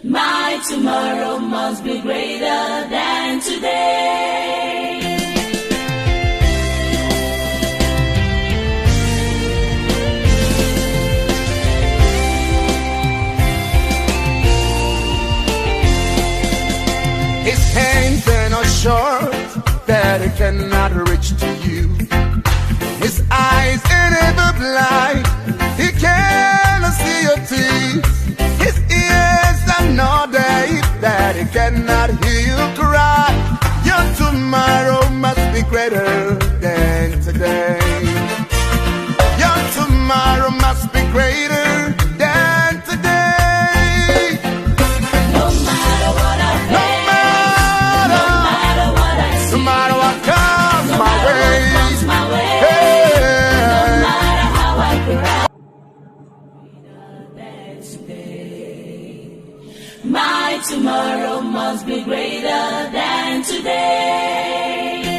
My tomorrow must be greater than today. His hands are not short that he cannot reach to you. His eyes are never blind, he cannot see your tears. His ears are not deaf that he cannot hear you cry. Your tomorrow must be greater than today. Your tomorrow must be greater than today. No matter what I face, no matter what I see, no matter what comes no my matter way, what comes my way, hey, no matter how I cry, my tomorrow must be greater than today.